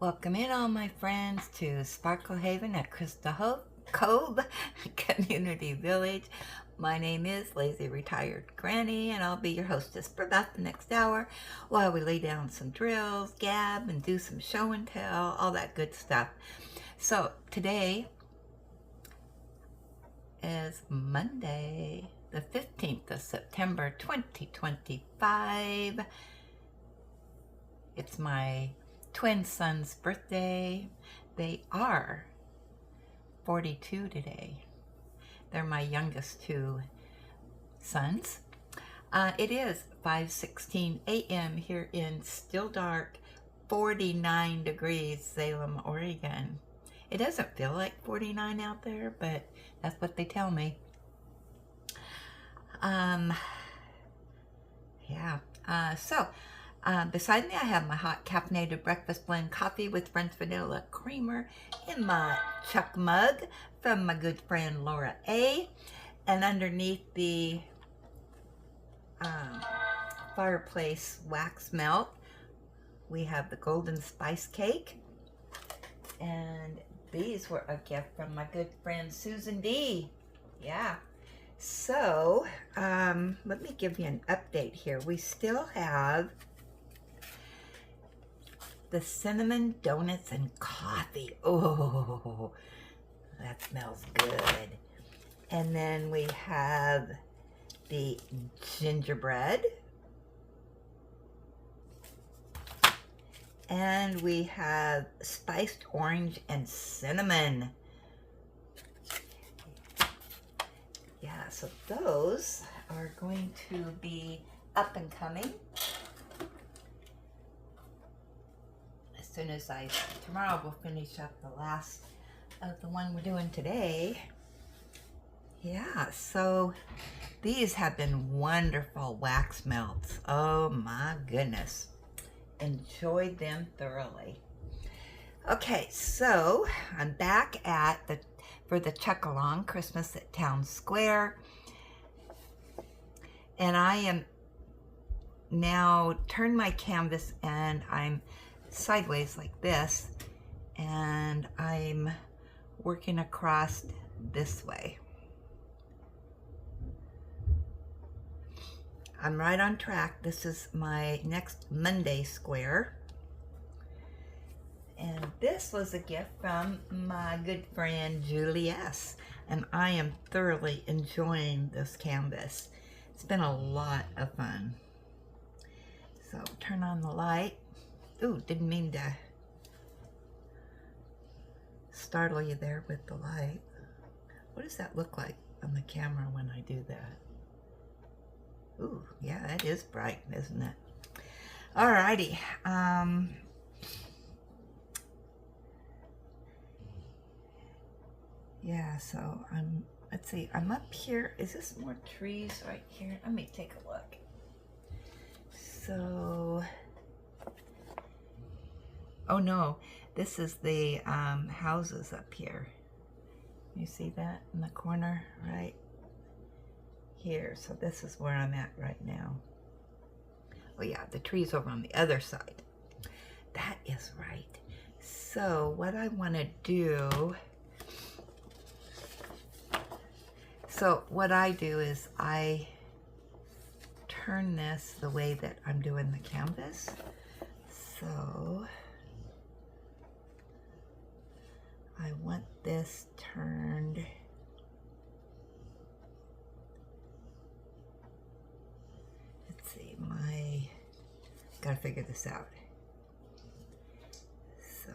Welcome in all my friends to Sparkle Haven at Crystal Cove Community Village. My name is Lazy Retired Granny, and I'll be your hostess for about the next hour while we lay down some drills, gab, and do some show and tell, all that good stuff. So today is Monday, the 15th of September, 2025. It's my twin son's birthday. They are 42 today. They're my youngest two sons. It is 5:16 a.m. here in still dark, 49 degrees, Salem, Oregon. It doesn't feel like 49 out there, but that's what they tell me. Beside me, I have my hot caffeinated breakfast blend coffee with French vanilla creamer in my Chuck mug from my good friend Laura A. And underneath the fireplace wax melt, we have the golden spice cake. And these were a gift from my good friend Susan D. Yeah. So, let me give you an update here. We still have the cinnamon donuts and coffee. Oh, that smells good. And then we have the gingerbread. And we have spiced orange and cinnamon. Yeah, so those are going to be up and coming. As soon as tomorrow we'll finish up the last of the one we're doing today. Yeah, so these have been wonderful wax melts. Oh my goodness. Enjoyed them thoroughly. Okay, so I'm back for the Chuckalong Christmas at Town Square. And I am now turned my canvas and I'm sideways like this, and I'm working across this way. I'm right on track. This is my next Monday square. And this was a gift from my good friend Julie S. And I am thoroughly enjoying this canvas. It's been a lot of fun. So turn on the light. Ooh, didn't mean to startle you there with the light. What does that look like on the camera when I do that? Ooh, yeah, that is bright, isn't it? Alrighty. Yeah, so let's see, I'm up here. Is this more trees right here? Let me take a look. So, oh no, this is the houses up here. You see that in the corner right here? So this is where I'm at right now. Oh yeah, the trees over on the other side. That is right. So what I want to do, what I do is I turn this the way that I'm doing the canvas. So I want this turned gotta figure this out. So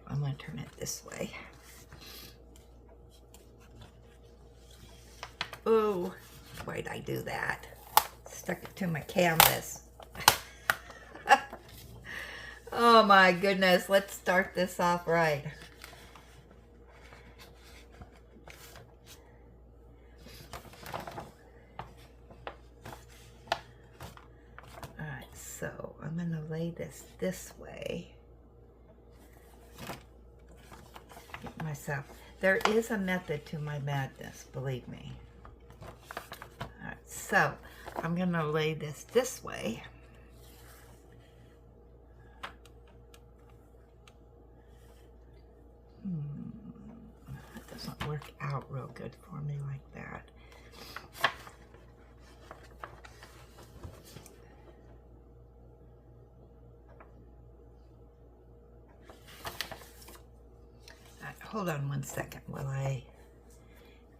I'm gonna turn it this way. Oh, why'd I do that? Stuck it to my canvas. Oh my goodness, let's start this off right. Alright, so I'm going to lay this way. Get myself. There is a method to my madness, believe me. Alright, so I'm going to lay this way. work out real good for me like that. Hold on one second while I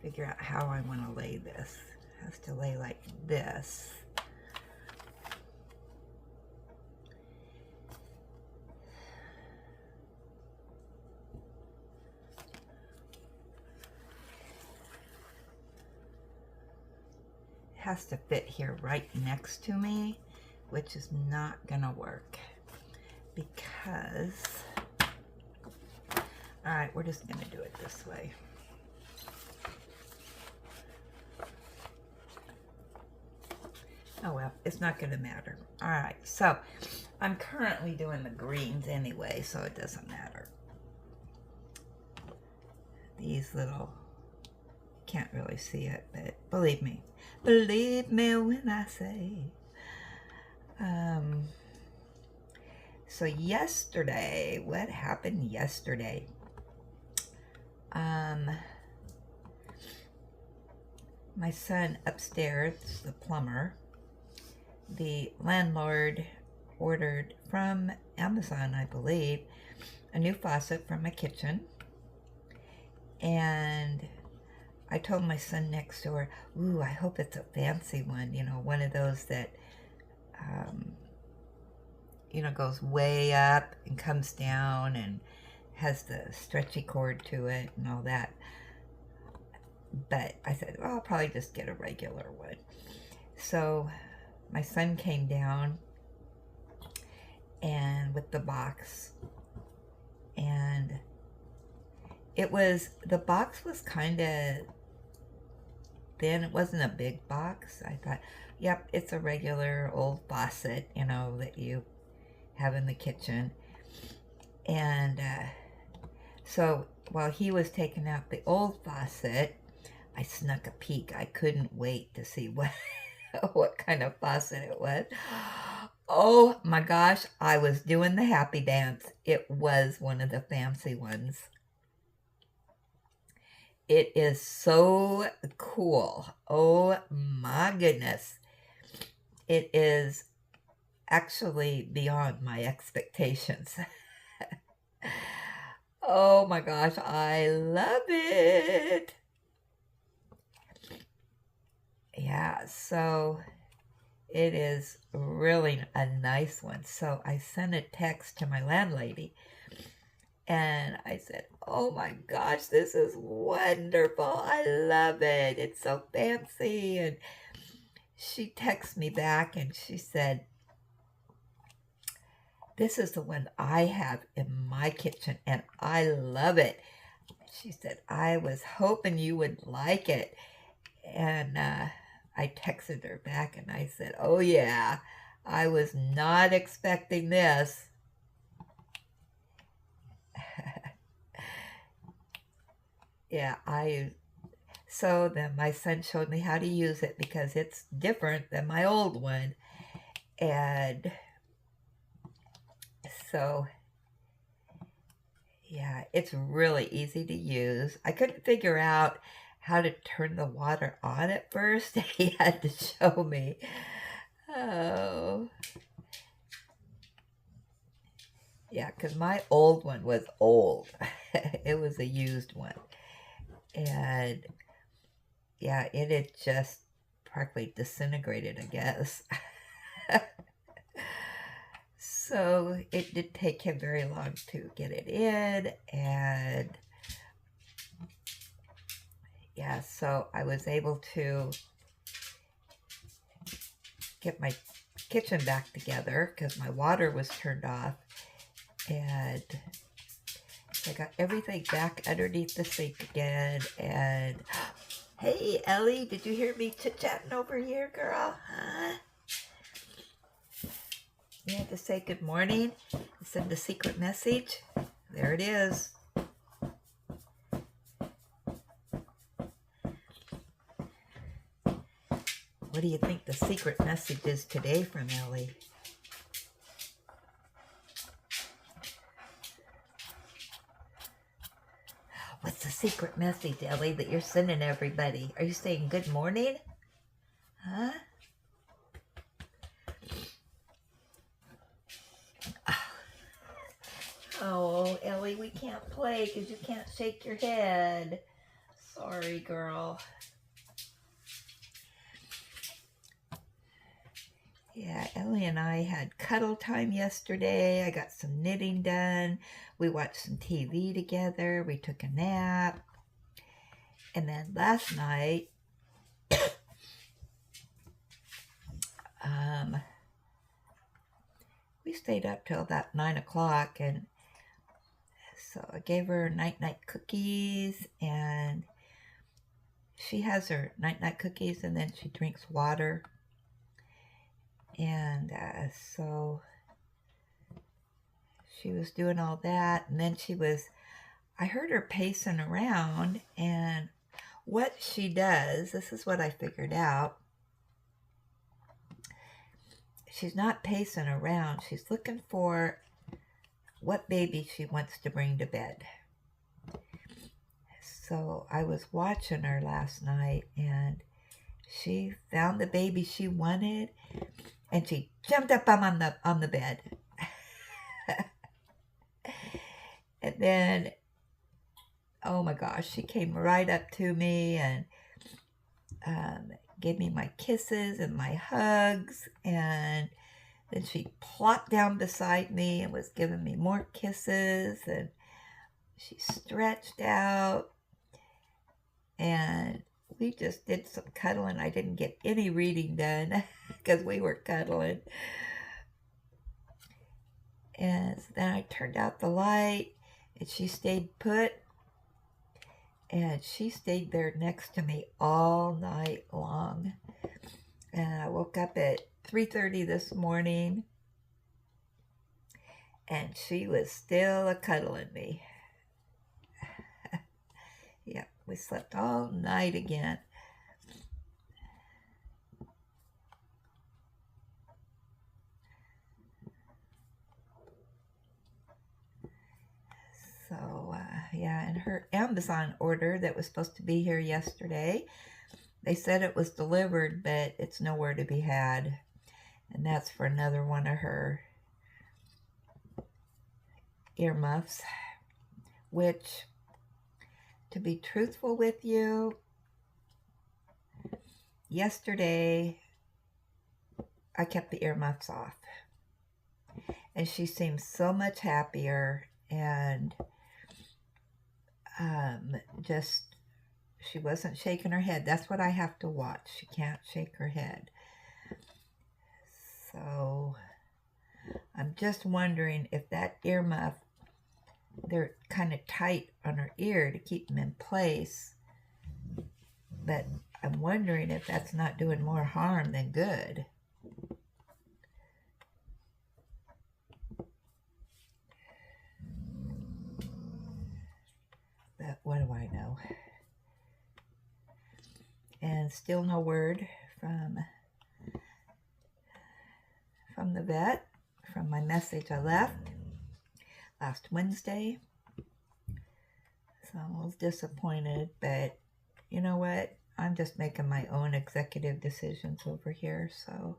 figure out how I want to lay this. It has to lay like this. It has to fit here right next to me, which is not gonna work because, all right, we're just gonna do it this way. Oh well, it's not gonna matter. All right, so I'm currently doing the greens anyway, so it doesn't matter. These little, can't really see it, but believe me when I say. So yesterday, what happened yesterday? My son upstairs, the plumber, the landlord ordered from Amazon, I believe, a new faucet for my kitchen. And I told my son next door, ooh, I hope it's a fancy one, you know, one of those that, you know, goes way up and comes down and has the stretchy cord to it and all that. But I said, well, I'll probably just get a regular one. So my son came down and with the box, and the box was kind of thin. It wasn't a big box. I thought, yep, it's a regular old faucet, you know, that you have in the kitchen. And so while he was taking out the old faucet, I snuck a peek. I couldn't wait to see what kind of faucet it was. Oh my gosh, I was doing the happy dance. It was one of the fancy ones. It is so cool. Oh my goodness. It is actually beyond my expectations. Oh my gosh, I love it. Yeah, so it is really a nice one. So I sent a text to my landlady and I said, oh my gosh, this is wonderful. I love it. It's so fancy. And she texted me back and she said, this is the one I have in my kitchen and I love it. She said, I was hoping you would like it. And I texted her back and I said, oh yeah, I was not expecting this. Yeah, so then my son showed me how to use it because it's different than my old one. And so, yeah, it's really easy to use. I couldn't figure out how to turn the water on at first. He had to show me. Oh. Yeah, because my old one was old. It was a used one. And yeah, it had just practically disintegrated, I guess. So it did take him very long to get it in. And yeah, so I was able to get my kitchen back together because my water was turned off. And I got everything back underneath the sink again. And hey, Ellie, did you hear me chit-chatting over here, girl? Huh? You had to say good morning and send a secret message. There it is. What do you think the secret message is today from Ellie? What's the secret message, Ellie, that you're sending everybody? Are you saying good morning? Huh? Oh, Ellie, we can't play because you can't shake your head. Sorry, girl. Yeah, Ellie and I had cuddle time yesterday. I got some knitting done. We watched some TV together. We took a nap. And then last night, we stayed up till about 9 o'clock, and so I gave her night-night cookies, and she has her night-night cookies, and then she drinks water. And so she was doing all that, and then I heard her pacing around, and what she does, this is what I figured out. She's not pacing around. She's looking for what baby she wants to bring to bed. So I was watching her last night, and she found the baby she wanted, and she jumped up on the bed. And then, oh my gosh, she came right up to me and gave me my kisses and my hugs, and then she plopped down beside me and was giving me more kisses, and she stretched out, and we just did some cuddling. I didn't get any reading done because we were cuddling. And then I turned out the light, and she stayed put, and she stayed there next to me all night long. And I woke up at 3:30 this morning, and she was still a-cuddling me. Yeah, we slept all night again. So, yeah, and her Amazon order that was supposed to be here yesterday, they said it was delivered, but it's nowhere to be had. And that's for another one of her earmuffs, which, to be truthful with you, yesterday I kept the earmuffs off. And she seemed so much happier, and she wasn't shaking her head. That's what I have to watch. She can't shake her head. So I'm just wondering if that earmuff, they're kind of tight on her ear to keep them in place. But I'm wondering if that's not doing more harm than good. But what do I know? And still no word from the vet, from my message I left last Wednesday. So I was disappointed, but you know what? I'm just making my own executive decisions over here, so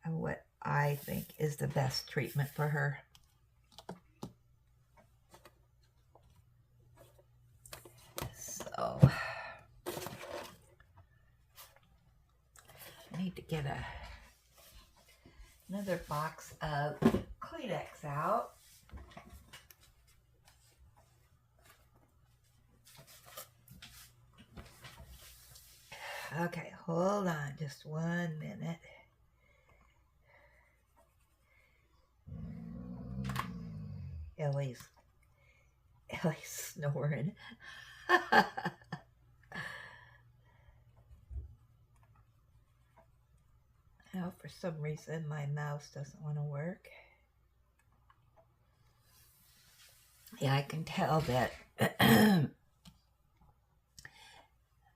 what I think is the best treatment for her. So I need to get another box of Kleenex out. Okay, hold on just 1 minute. Ellie's snoring. Now, for some reason, my mouse doesn't want to work. Yeah, I can tell that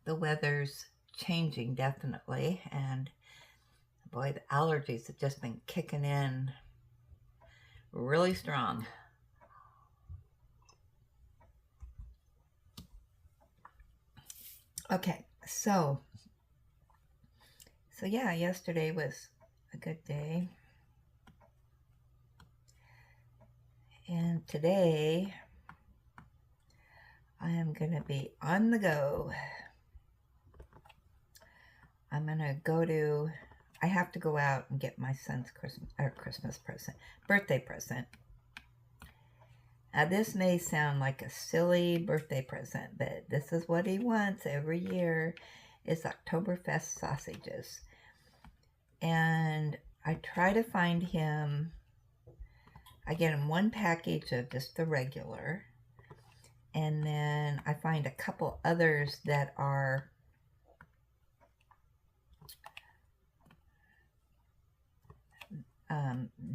the weather's changing definitely, and boy, the allergies have just been kicking in really strong. Okay, so yeah, yesterday was a good day. And today I am going to be on the go. I'm going to go to, I have to go out and get my son's birthday present. Now this may sound like a silly birthday present, but this is what he wants every year, is Oktoberfest sausages. And I try to find him, I get him one package of just the regular, and then I find a couple others that are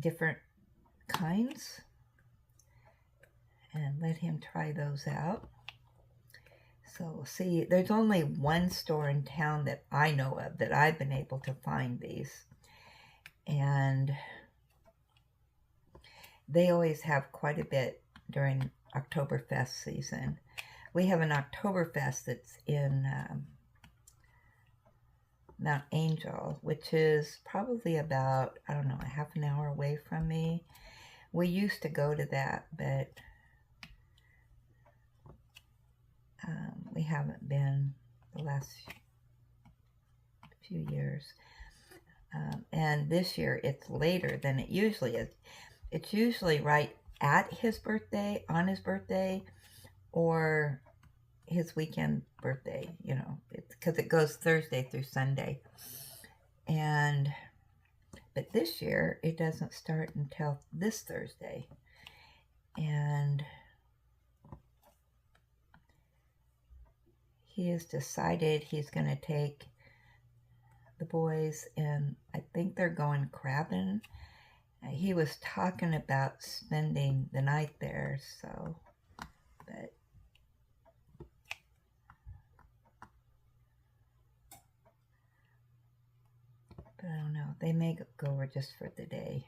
different kinds, and let him try those out. So see, there's only one store in town that I know of that I've been able to find these, and they always have quite a bit during Oktoberfest season. We have an Oktoberfest that's in Mount Angel, which is probably about, I don't know, a half an hour away from me. We used to go to that, but we haven't been the last few years. And this year it's later than it usually is. It's usually right at his birthday, on his birthday, or his weekend birthday, you know, because it goes Thursday through Sunday. But this year it doesn't start until this Thursday. And he has decided he's going to take the boys, and I think they're going crabbing. He was talking about spending the night there, so, but I don't know. They may go over just for the day.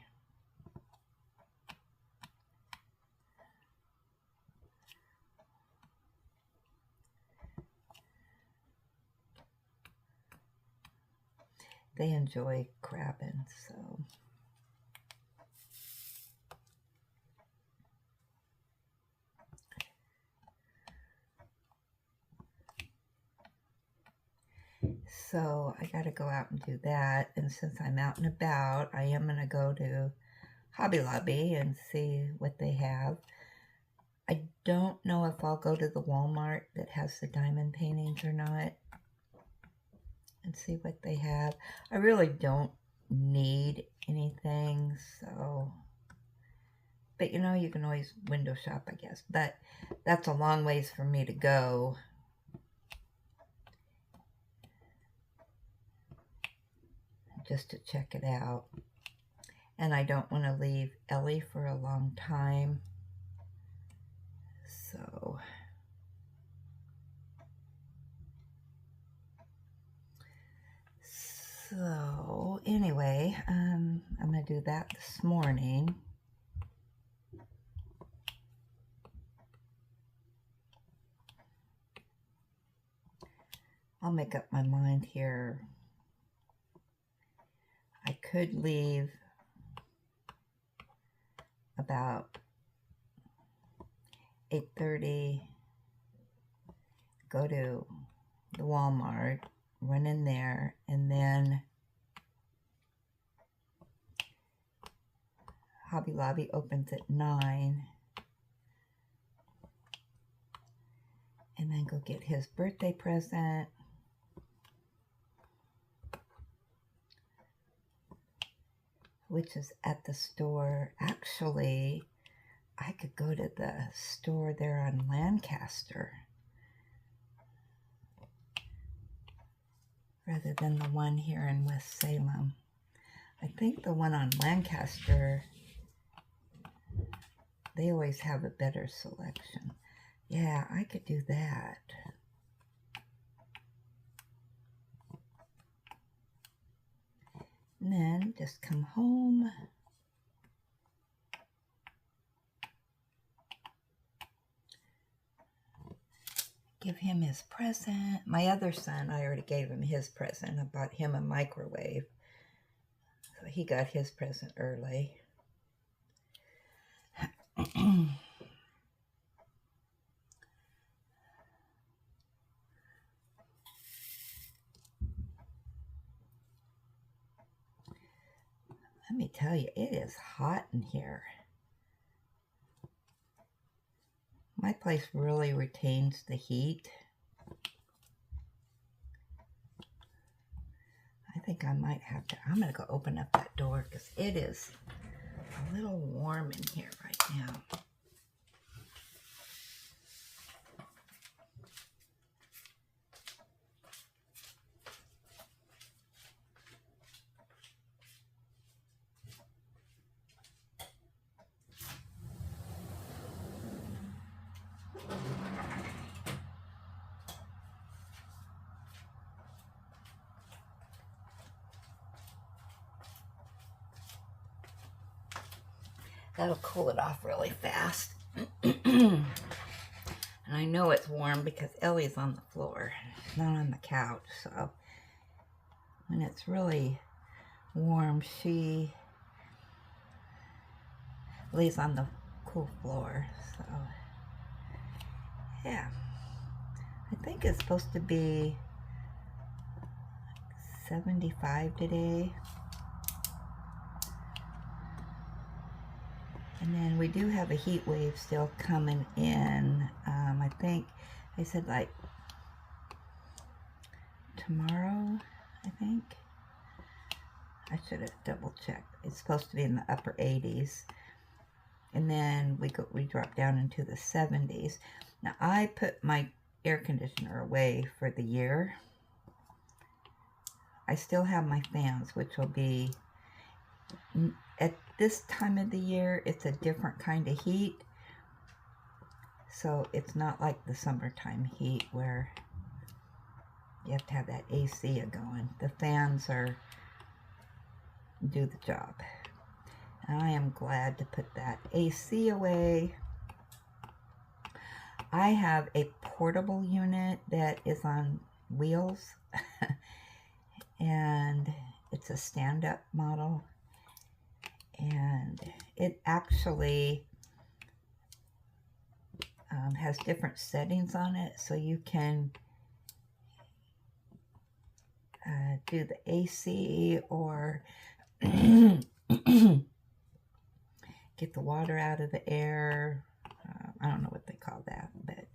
They enjoy crabbing, so. So I got to go out and do that. And since I'm out and about, I am going to go to Hobby Lobby and see what they have. I don't know if I'll go to the Walmart that has the diamond paintings or not, and see what they have. I really don't need anything, so, but you know, you can always window shop, I guess, but that's a long ways for me to go. Just to check it out. And I don't want to leave Ellie for a long time. So anyway, I'm going to do that this morning. I'll make up my mind here. I could leave about 8:30, go to the Walmart, run in there, and then Hobby Lobby opens at 9, and then go get his birthday present. Which is at the store. Actually, I could go to the store there on Lancaster rather than the one here in West Salem. I think the one on Lancaster, they always have a better selection. Yeah, I could do that. And then just come home him his present. My other son, I already gave him his present. I bought him a microwave. So he got his present early. Let me tell you, it is hot in here. My place really retains the heat. I think I might have to, I'm going to go open up that door because it is a little warm in here right now. That'll cool it off really fast. And I know it's warm because Ellie's on the floor, not on the couch. So when it's really warm, she lays on the cool floor. So yeah, I think it's supposed to be 75 today. And then we do have a heat wave still coming in. I think they said like tomorrow, I think. I should have double checked. It's supposed to be in the upper 80s. And then we drop down into the 70s. Now I put my air conditioner away for the year. I still have my fans, which will be at this time of the year, it's a different kind of heat. So it's not like the summertime heat where you have to have that AC going. The fans do the job. And I am glad to put that AC away. I have a portable unit that is on wheels. And it's a stand-up model. And it actually has different settings on it, so you can do the AC or get the water out of the air. I don't know what they call that, but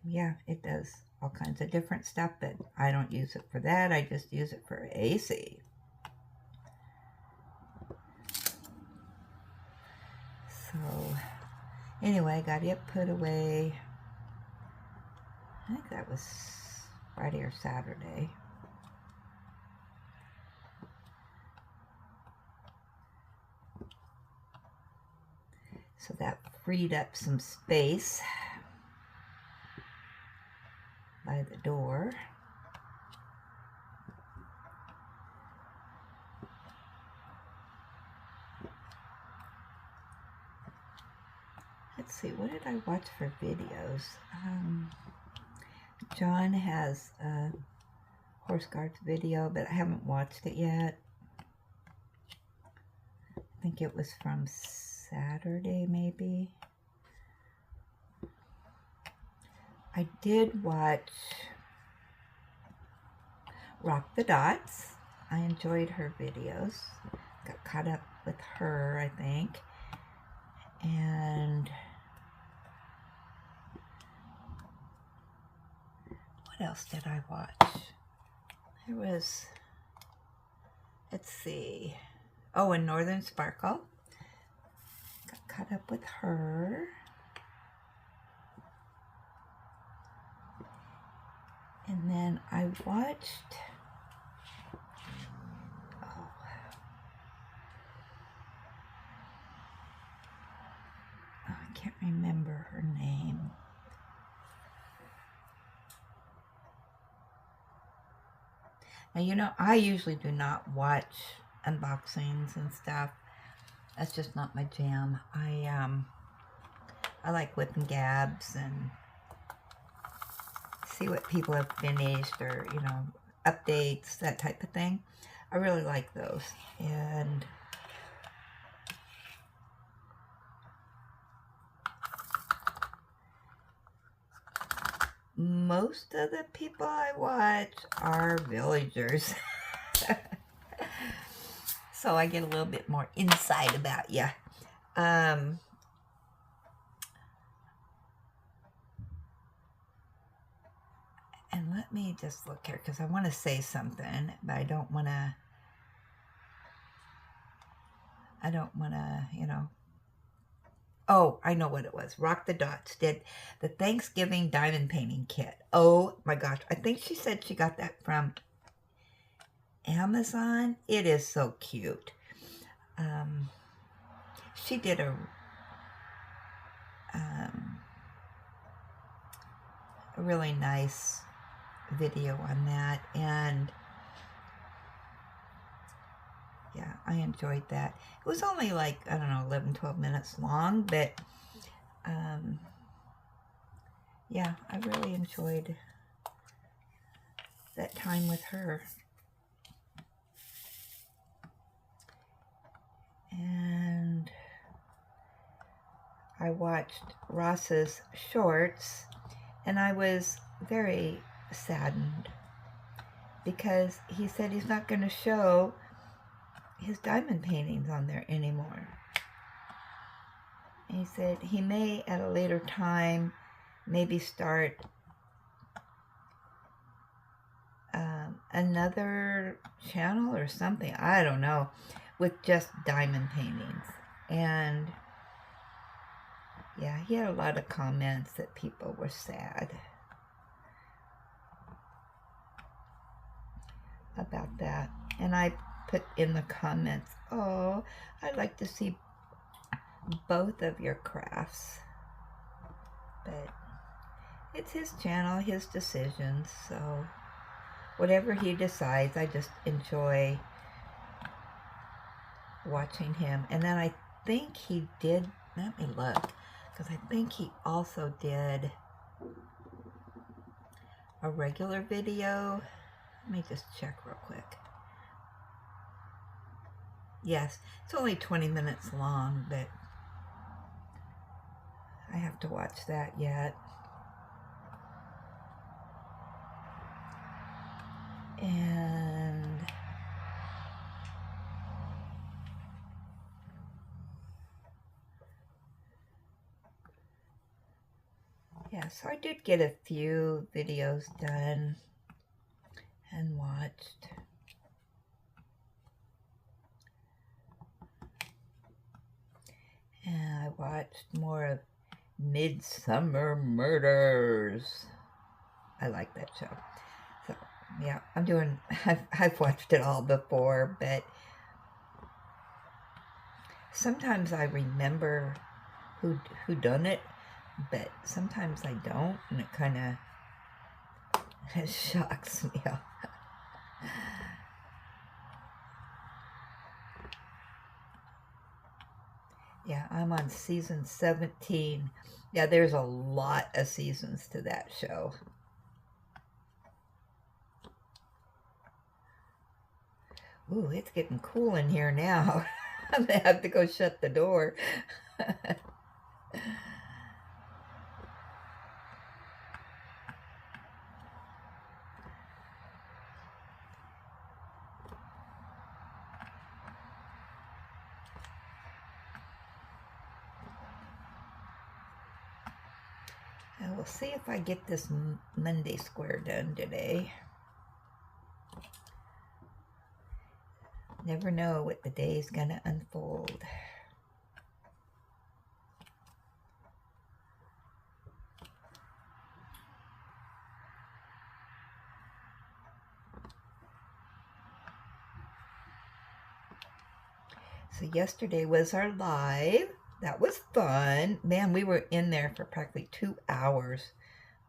yeah, it does all kinds of different stuff, but I don't use it for that. I just use it for AC. So anyway, I got it put away. I think that was Friday or Saturday. So that freed up some space by the door. Let's see, what did I watch for videos? John has a horse guards video, but I haven't watched it yet. I think it was from Saturday, maybe. I did watch Rock the Dots. I enjoyed her videos. Got caught up with her, I think. And what else did I watch? There was, let's see. Oh, and Northern Sparkle. Got caught up with her. And then I watched, I can't remember her name. Now, you know, I usually do not watch unboxings and stuff. That's just not my jam. I like whipping gabs and see what people have finished, or, you know, updates, that type of thing. I really like those. And most of the people I watch are villagers. So I get a little bit more insight about you. And let me just look here, because I want to say something, but I don't want to, you know. Oh, I know what it was. Rock the Dots did the Thanksgiving diamond painting kit. Oh my gosh. I think she said she got that from Amazon. It is so cute. She did a really nice video on that, and yeah, I enjoyed that. It was only like, I don't know, 11-12 minutes long, but yeah, I really enjoyed that time with her. And I watched Ross's shorts, and I was very saddened because he said he's not going to show his diamond paintings on there anymore. And he said he may at a later time maybe start another channel or something, I don't know, with just diamond paintings. And yeah, he had a lot of comments that people were sad about that. And I put in the comments, oh, I'd like to see both of your crafts. But it's his channel, his decisions, so whatever he decides, I just enjoy watching him. And then I think he did, let me look, because I think he also did a regular video. Let me just check real quick. Yes, it's only 20 minutes long, but I have to watch that yet. And yeah, so I did get a few videos done and watched. And I watched more of Midsummer Murders. I like that show. So yeah, I've watched it all before, but sometimes I remember who done it, but sometimes I don't, and it kind of shocks me up. Yeah, I'm on season 17. Yeah, there's a lot of seasons to that show. Ooh, it's getting cool in here now. I'm gonna have to go shut the door. And we'll see if I get this Monday square done today. Never know what the day's gonna unfold. So yesterday was our live. That was fun. Man, we were in there for practically 2 hours.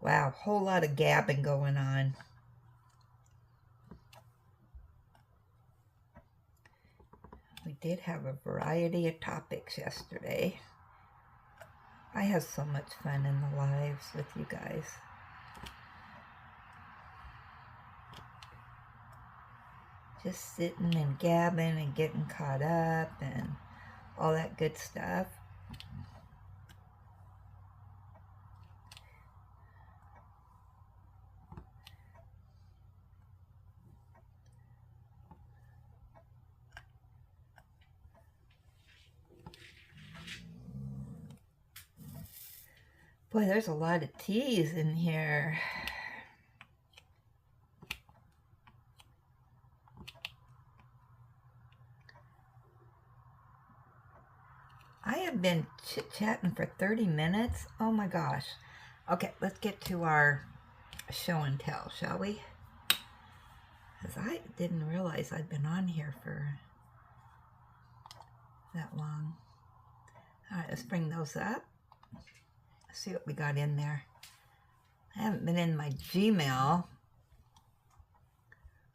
Wow, whole lot of gabbing going on. We did have a variety of topics yesterday. I have so much fun in the lives with you guys. Just sitting and gabbing and getting caught up and all that good stuff. Boy, there's a lot of teas in here. I have been chit-chatting for 30 minutes. Oh my gosh. Okay, let's get to our show and tell, shall we? Because I didn't realize I'd been on here for that long. All right, let's bring those up. Let's see what we got in there. I haven't been in my Gmail.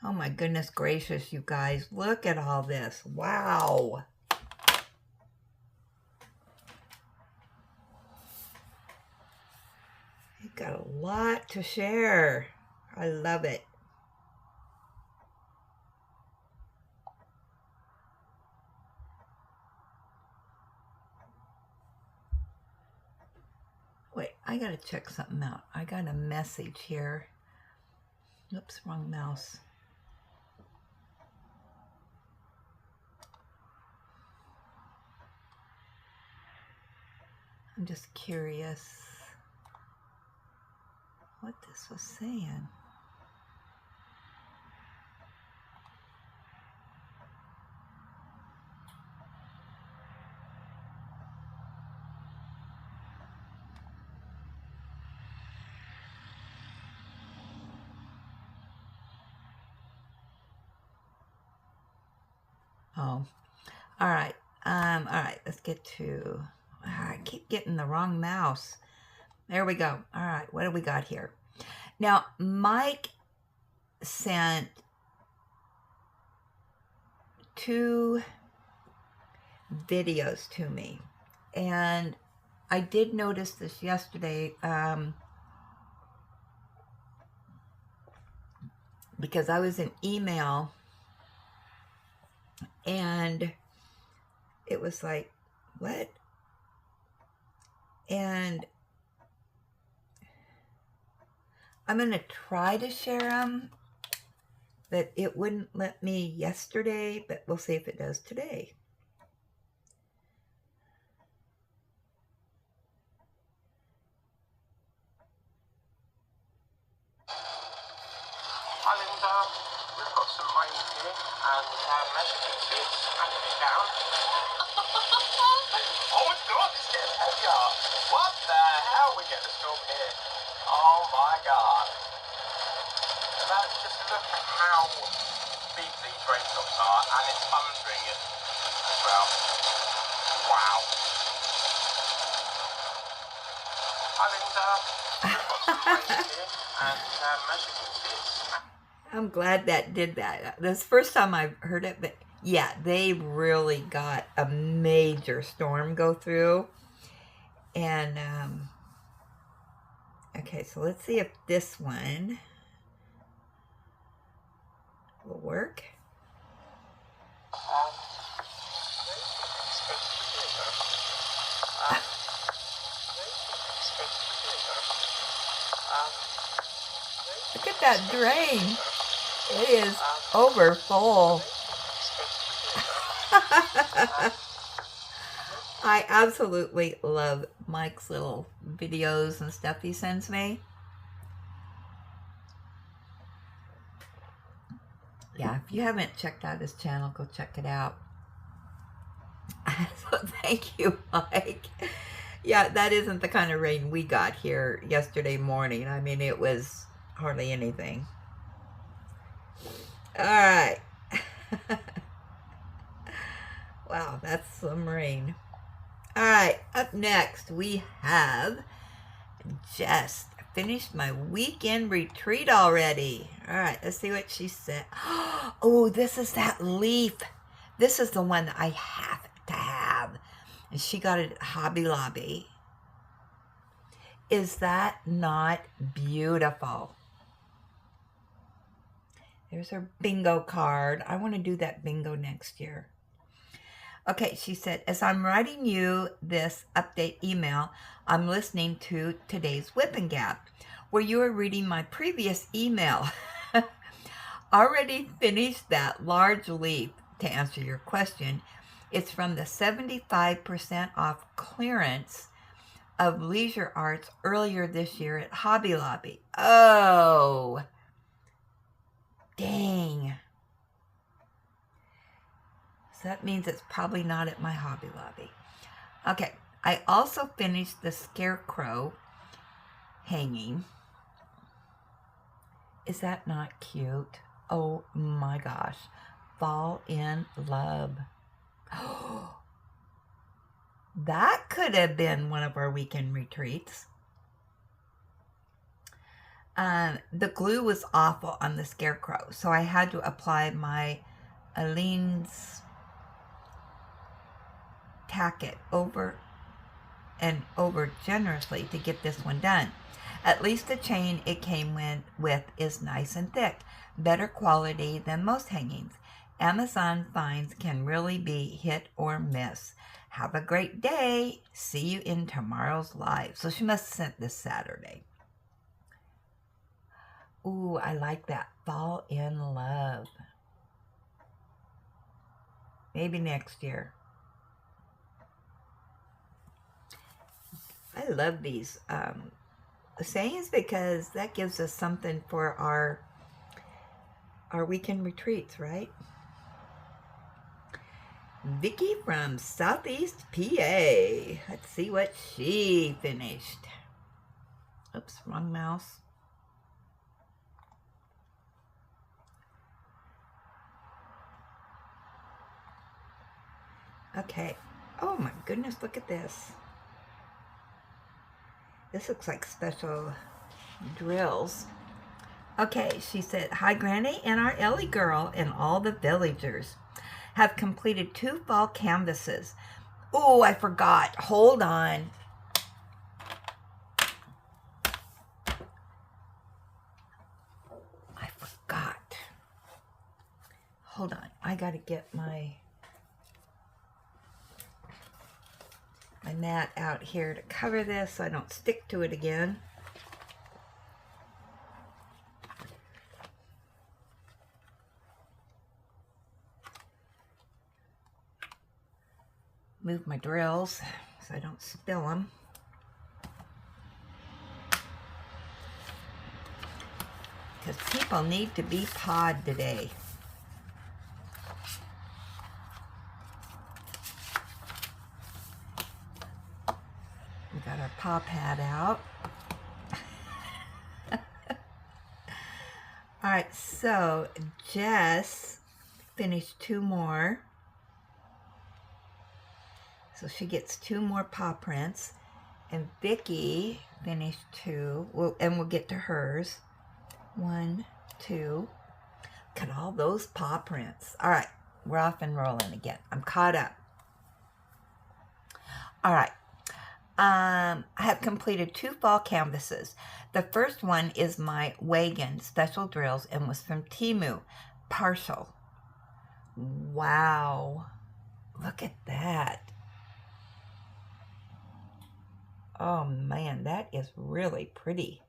Oh my goodness gracious, you guys. Look at all this. Wow. You've got a lot to share. I love it. Wait, I gotta check something out. I got a message here. Oops, wrong mouse. I'm just curious what this was saying. Oh, all right. All right, let's get to, I keep getting the wrong mouse. There we go. All right, what do we got here? Now, Mike sent 2 videos to me, and I did notice this yesterday because I was in email, and it was like, what? And I'm going to try to share them, but it wouldn't let me yesterday, but we'll see if it does today. Hi Linda, we've got some rain here, and as you can see, it's snapping down. Oh my god, it's getting heavier. What the hell? We get the storm here. Oh my god. Just look at how big these raindrops are, and it's thundering it as well. Wow. Hi Linda, we've got some rain here, and as you can see, it's I'm glad that did that. This is the first time I've heard it, but yeah, they really got a major storm go through. And, okay, so let's see if this one will work. Look at that drain. It is over full. I absolutely love Mike's little videos and stuff he sends me. Yeah, if you haven't checked out his channel, go check it out. So thank you, Mike. Yeah, that isn't the kind of rain we got here yesterday morning. I mean, it was hardly anything. All right. Wow, that's some rain. All right, up next we have just finished my weekend retreat already. All right, let's see what she said. Oh, this is that leaf. This is the one that I have to have. And she got it at Hobby Lobby. Is that not beautiful? There's her bingo card. I want to do that bingo next year. Okay, she said, as I'm writing you this update email, I'm listening to today's Whip and Gap, where you are reading my previous email. Already finished that large leaf to answer your question. It's from the 75% off clearance of Leisure Arts earlier this year at Hobby Lobby. Oh, dang. So that means it's probably not at my Hobby Lobby. Okay, I also finished the Scarecrow hanging. Is that not cute? Oh my gosh. Fall in love. That could have been one of our weekend retreats. The glue was awful on the Scarecrow, so I had to apply my Aleene's tack it over and over generously to get this one done. At least the chain it came with is nice and thick, better quality than most hangings. Amazon finds can really be hit or miss. Have a great day. See you in tomorrow's live. So she must have sent this Saturday. Ooh, I like that. Fall in love. Maybe next year. I love these sayings because that gives us something for our weekend retreats, right? Vicky from Southeast PA. Let's see what she finished. Oops, wrong mouse. Okay. Oh my goodness, look at this. This looks like special drills. Okay, she said, hi Granny and our Ellie girl and all the villagers have completed 2 fall canvases. Oh, I forgot. Hold on. I forgot. Hold on. I got to get my mat out here to cover this so I don't stick to it again. Move my drills so I don't spill them. Because people need to be pawed today. We got our paw pad out. All right, so Jess finished 2 more. So she gets 2 more paw prints. And Vicky finished 2. And we'll get to hers. 1, 2. Look at all those paw prints. All right, we're off and rolling again. I'm caught up. All right. I have completed 2 fall canvases. The first one is my wagon special drills and was from Temu. Partial. Wow. Look at that. Oh man, that is really pretty.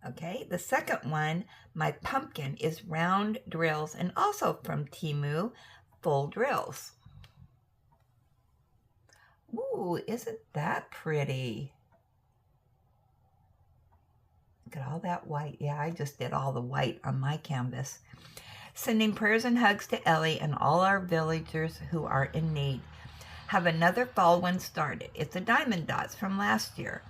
Okay, the second one, my pumpkin, is round drills and also from Temu, full drills. Ooh, isn't that pretty? Look at all that white. Yeah, I just did all the white on my canvas. Sending prayers and hugs to Ellie and all our villagers who are in need. Have another fall one started. It's the Diamond Dots from last year.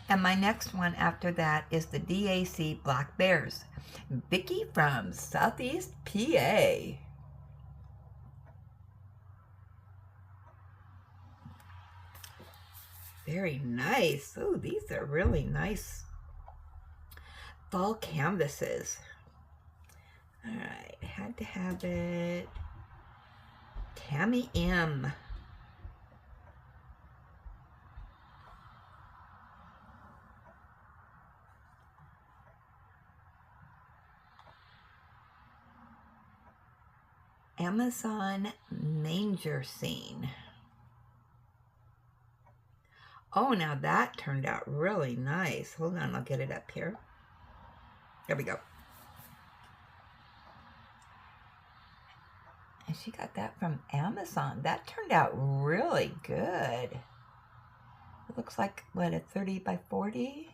And my next one after that is the DAC Black Bears. Vicky from Southeast PA. Very nice. Oh, these are really nice fall canvases. All right, had to have it. Tammy M. Amazon manger scene. Oh, now that turned out really nice. Hold on, I'll get it up here. There we go. And she got that from Amazon. That turned out really good. It looks like, what, a 30 by 40?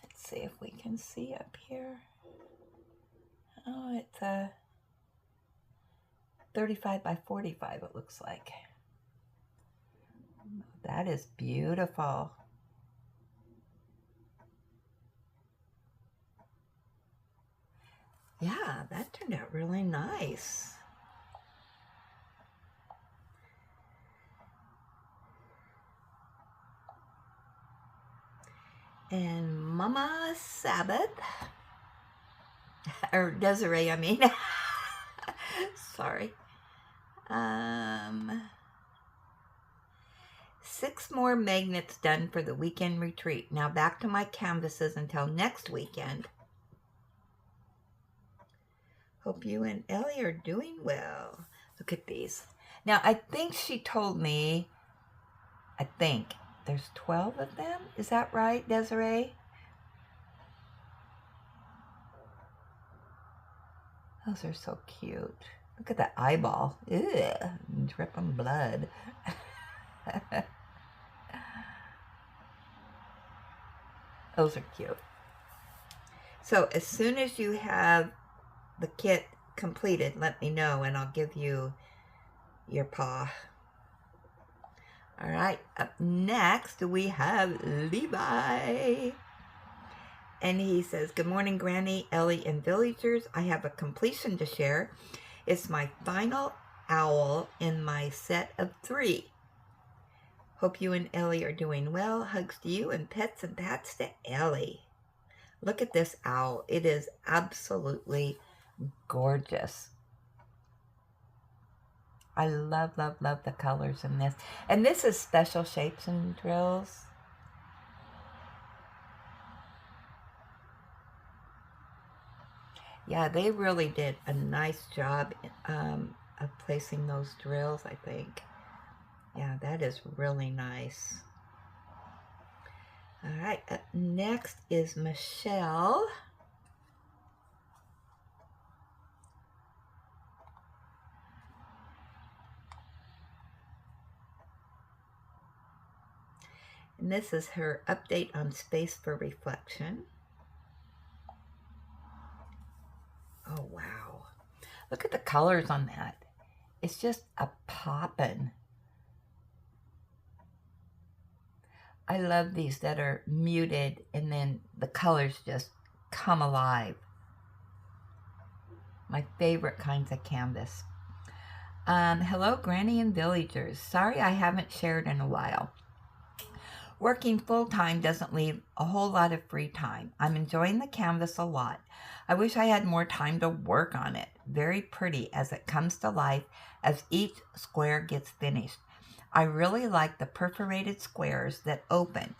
Let's see if we can see up here. Oh, it's a 35 by 45, it looks like. That is beautiful. Yeah, that turned out really nice. And Mama Sabbath, or Desiree, I mean, sorry. 6 more magnets done for the weekend retreat. Now back to my canvases until next weekend. Hope you and Ellie are doing well. Look at these. Now, I think she told me, there's 12 of them. Is that right, Desiree? Those are so cute. Look at that eyeball. Ugh, dripping blood. Those are cute. So as soon as you have the kit completed, let me know and I'll give you your paw. All right, up next we have Levi. And he says, good morning, Granny, Ellie, and villagers. I have a completion to share. It's my final owl in my set of 3. Hope you and Ellie are doing well. Hugs to you and pets and pats to Ellie. Look at this owl. It is absolutely gorgeous. I love, love, love the colors in this. And this is Special Shapes and Drills. Yeah, they really did a nice job of placing those drills, I think. Yeah, that is really nice. All right, up next is Michelle. And this is her update on Space for Reflection. Oh, wow. Look at the colors on that. It's just a poppin'. I love these that are muted and then the colors just come alive. My favorite kinds of canvas. Hello, Granny and villagers. Sorry I haven't shared in a while. Working full-time doesn't leave a whole lot of free time. I'm enjoying the canvas a lot. I wish I had more time to work on it. Very pretty as it comes to life as each square gets finished. I really like the perforated squares that open.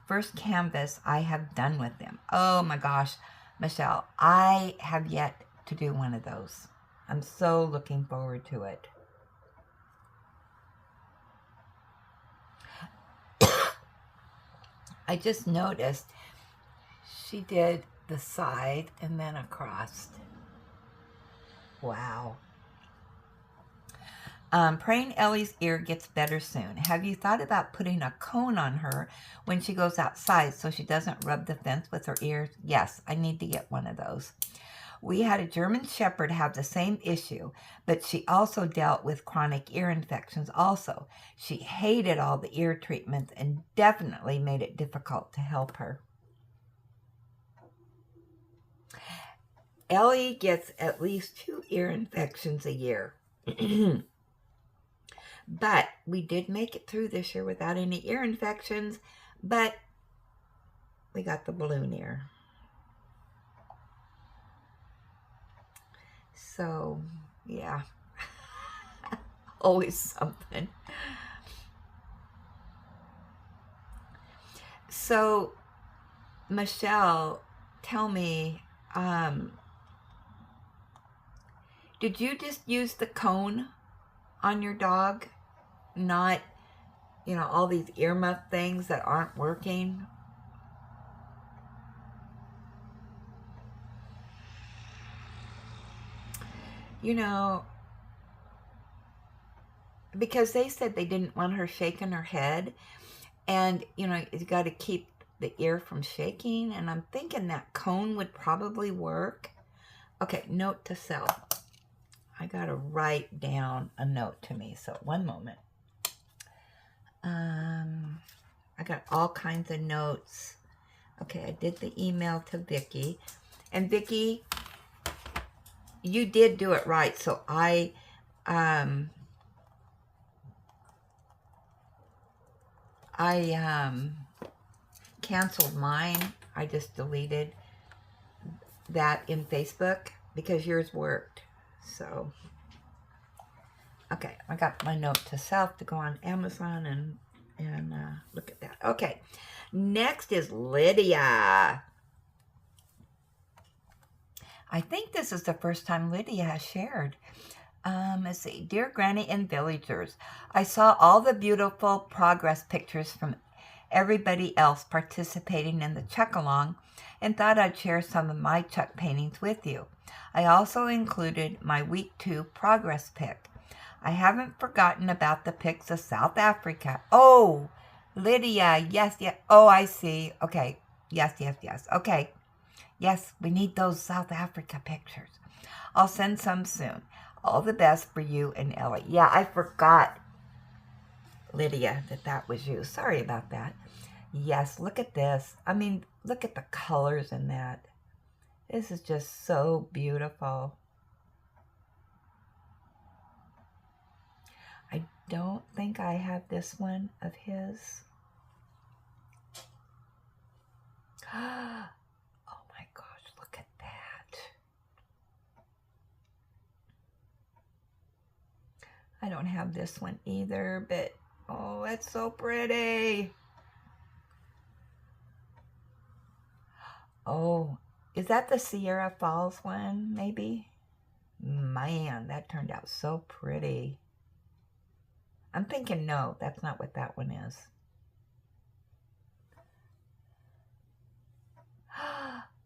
First canvas I have done with them. Oh my gosh, Michelle, I have yet to do one of those. I'm so looking forward to it. I just noticed she did the side and then across. Wow. Praying Ellie's ear gets better soon. Have you thought about putting a cone on her when she goes outside so she doesn't rub the fence with her ears? Yes, I need to get one of those. We had a German Shepherd have the same issue, but she also dealt with chronic ear infections also. She hated all the ear treatments and definitely made it difficult to help her. Ellie gets at least 2 ear infections a year. But we did make it through this year without any ear infections, but we got the balloon ear. So, yeah, always something. So, Michelle, tell me, Did you just use the cone on your dog? Not, all these earmuff things that aren't working? Because they said they didn't want her shaking her head. And, you got to keep the ear from shaking. And I'm thinking that cone would probably work. Okay, note to self. I got to write down a note to me. So one moment. I got all kinds of notes. Okay, I did the email to Vicky. And Vicky, you did do it right. So I canceled mine. I just deleted that in Facebook because yours worked. So, okay, I got my note to self to go on Amazon and look at that. Okay, next is Lydia. I think this is the first time Lydia has shared. Let's see. Dear Granny and Villagers, I saw all the beautiful progress pictures from everybody else participating in the Chuckalong and thought I'd share some of my Chuck paintings with you. I also included my week 2 progress pic. I haven't forgotten about the pics of South Africa. Oh, Lydia, yes. Oh, I see. Okay, yes. Okay, yes, we need those South Africa pictures. I'll send some soon. All the best for you and Ellie. Yeah, I forgot, Lydia, that was you. Sorry about that. Yes, look at this. I mean, look at the colors in that. This is just so beautiful. I don't think I have this one of his. Oh my gosh, look at that. I don't have this one either, but oh, it's so pretty. Oh, is that the Sierra Falls one, maybe? Man, that turned out so pretty. I'm thinking, no, that's not what that one is.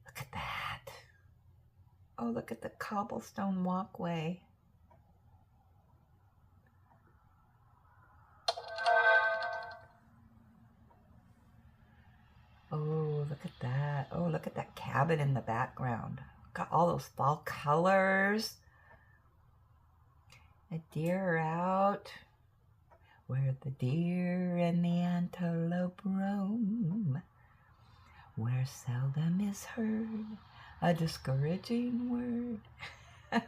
Look at that. Oh, look at the cobblestone walkway. Oh, look at that. Oh, look at that cabin in the background. Got all those fall colors. The deer are out. Where the deer and the antelope roam. Where seldom is heard a discouraging word.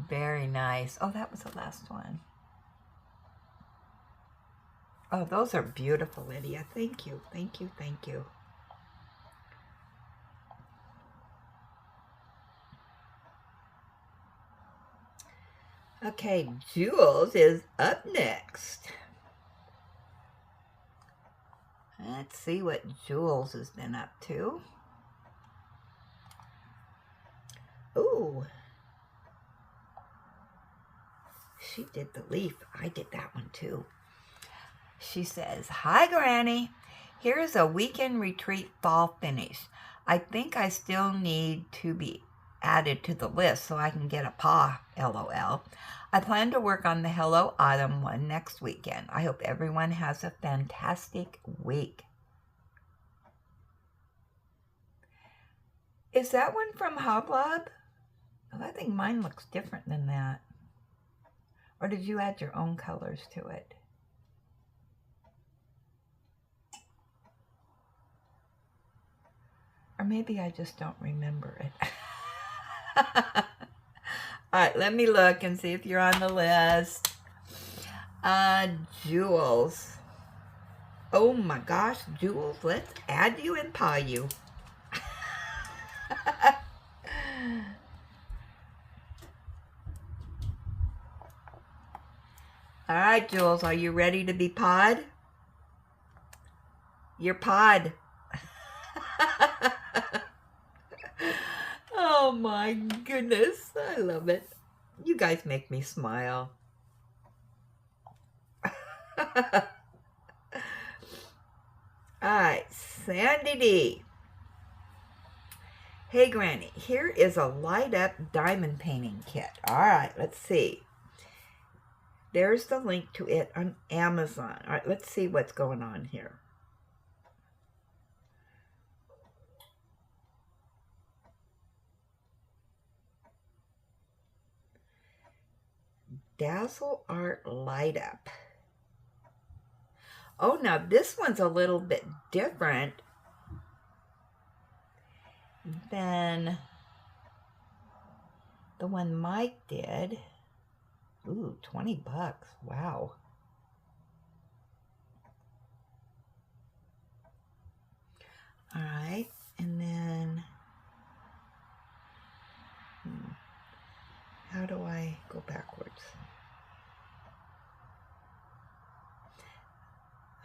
Very nice. Oh, that was the last one. Oh, those are beautiful, Lydia. Thank you. Okay, Jules is up next. Let's see what Jules has been up to. Ooh. She did the leaf. I did that one too. She says, "Hi, Granny. Here's a weekend retreat fall finish. I think I still need to be added to the list so I can get a paw, LOL. I plan to work on the Hello Autumn one next weekend. I hope everyone has a fantastic week." Is that one from Hoblob? Oh, I think mine looks different than that. Or did you add your own colors to it? Or maybe I just don't remember it. All right, let me look and see if you're on the list. Jules. Oh my gosh, Jules, let's add you and paw you. All right, Jules, are you ready to be pawed? You're pawed. Oh my goodness, I love it. You guys make me smile. Alright, Sandy D. Hey Granny, here is a light up diamond painting kit. Alright, let's see. There's the link to it on Amazon. Alright, let's see what's going on here. Dazzle Art Light Up. Oh, now this one's a little bit different than the one Mike did. Ooh, 20 bucks. Wow. All right, and then how do I go backwards?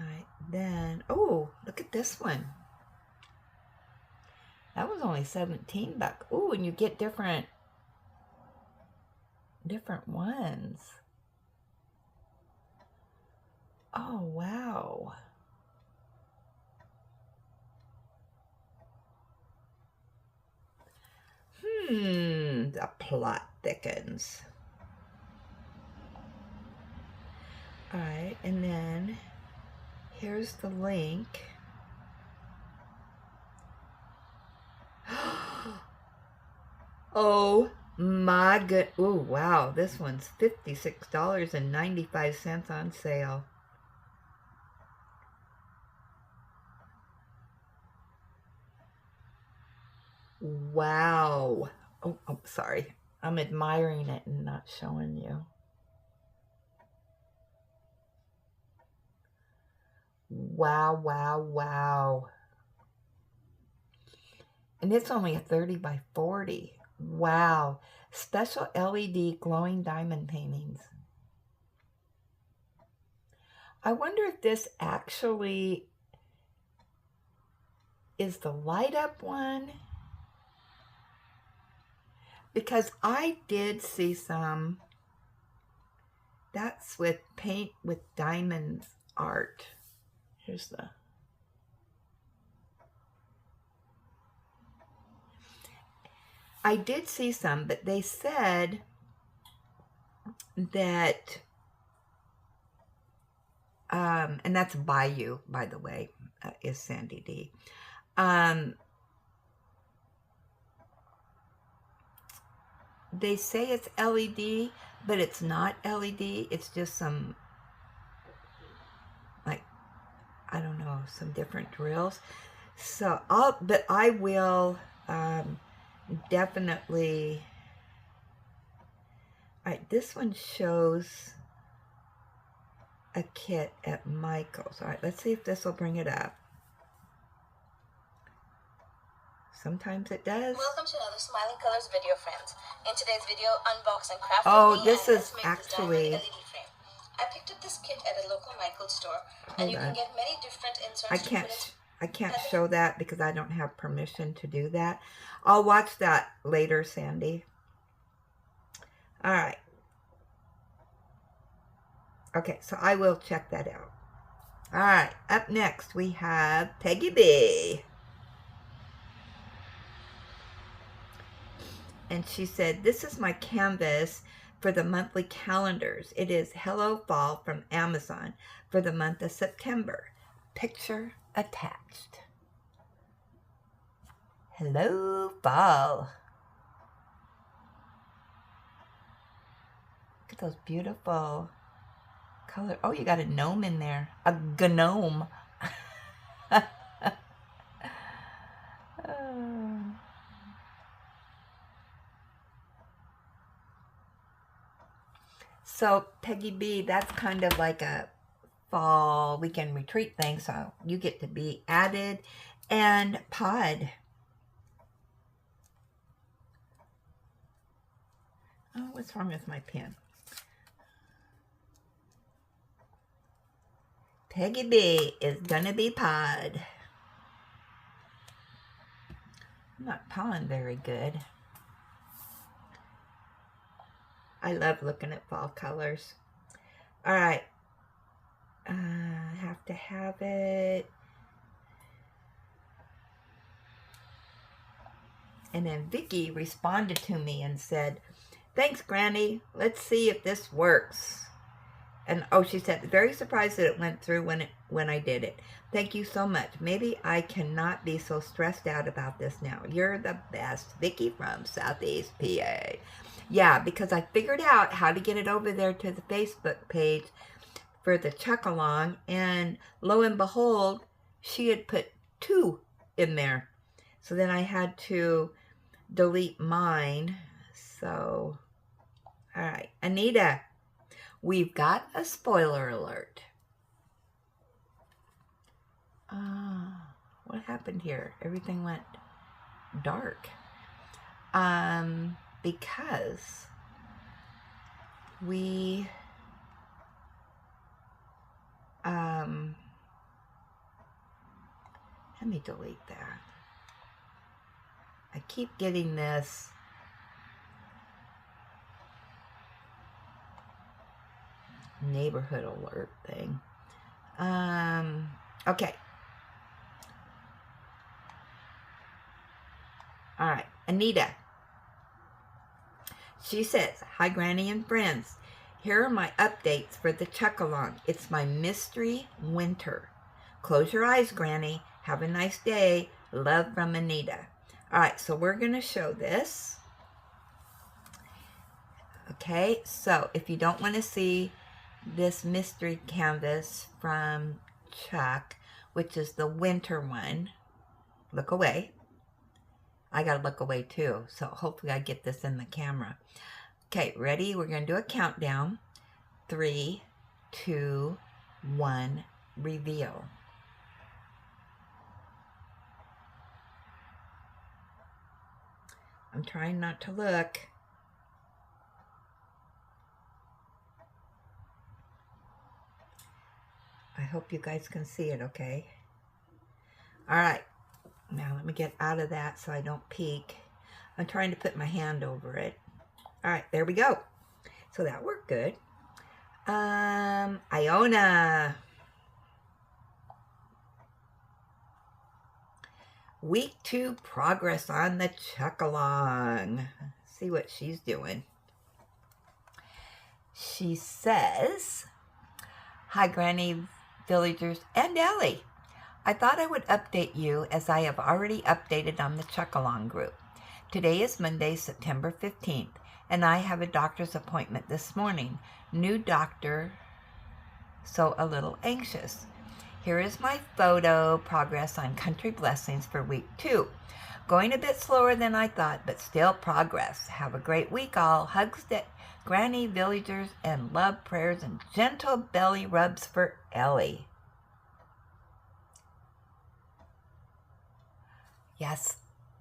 All right, then, oh, look at this one. That was only 17 bucks. Ooh, and you get different ones. Oh, wow. The plot thickens. All right, and then here's the link. Oh my good. Oh, wow. This one's $56.95 on sale. Wow. Oh, I'm sorry. I'm admiring it and not showing you. Wow, wow, wow. And it's only a 30 by 40. Wow. Special LED glowing diamond paintings. I wonder if this actually is the light up one. Because I did see some. That's with paint with diamonds art. Here's the. I did see some, but they said that, and that's Bayou, by the way, is Sandy D. They say it's LED, but it's not LED. It's just some, like, I don't know, some different drills. So but I will definitely. All right, this one shows a kit at Michael's. All right, let's see if this will bring it up. Sometimes it does. Welcome to another Smiling Colors video, friends. In today's video, unbox and craft. Oh, this is actually. LED frame. I picked up this kit at a local Michael's store, and you can get many different inserts. I can't show that because I don't have permission to do that. I'll watch that later, Sandy. All right. Okay, so I will check that out. All right, up next we have Peggy B. And she said, this is my canvas for the monthly calendars. It is Hello Fall from Amazon for the month of September. Picture attached. Hello Fall. Look at those beautiful colors. Oh, you got a gnome in there. A gnome. So, Peggy B, that's kind of like a fall weekend retreat thing, so you get to be added. And Pod. Oh, what's wrong with my pen? Peggy B is gonna be Pod. I'm not pawing very good. I love looking at fall colors. All right. I have to have it. And then Vicky responded to me and said, "Thanks, Granny. Let's see if this works." And oh, she said, "Very surprised that it went through when I did it. Thank you so much. Maybe I cannot be so stressed out about this now. You're the best." Vicky from Southeast PA. Yeah, because I figured out how to get it over there to the Facebook page for the Chuckalong, and lo and behold, she had put 2 in there. So then I had to delete mine. So, all right, Anita, we've got a spoiler alert. What happened here? Everything went dark. Because we let me delete that. I keep getting this neighborhood alert thing. Okay. All right, Anita. She says, "Hi, Granny and friends. Here are my updates for the Chuckalong. It's my mystery winter. Close your eyes, Granny. Have a nice day. Love from Anita." All right, so we're going to show this. Okay, so if you don't want to see this mystery canvas from Chuck, which is the winter one, look away. I got to look away too, so hopefully I get this in the camera. Okay, ready? We're going to do a countdown. 3, 2, 1, reveal. I'm trying not to look. I hope you guys can see it, okay? All right. Now let me get out of that so I don't peek. I'm trying to put my hand over it. All right, there we go. So that worked good. Iona. Week 2 progress on the Chuckalong. See what she's doing. She says, "Hi, Granny, villagers, and Ellie. I thought I would update you as I have already updated on the Chuckalong group. Today is Monday, September 15th, and I have a doctor's appointment this morning. New doctor, so a little anxious. Here is my photo progress on Country Blessings for week 2. Going a bit slower than I thought, but still progress. Have a great week all. Hugs to Granny, villagers, and love, prayers, and gentle belly rubs for Ellie." Yes,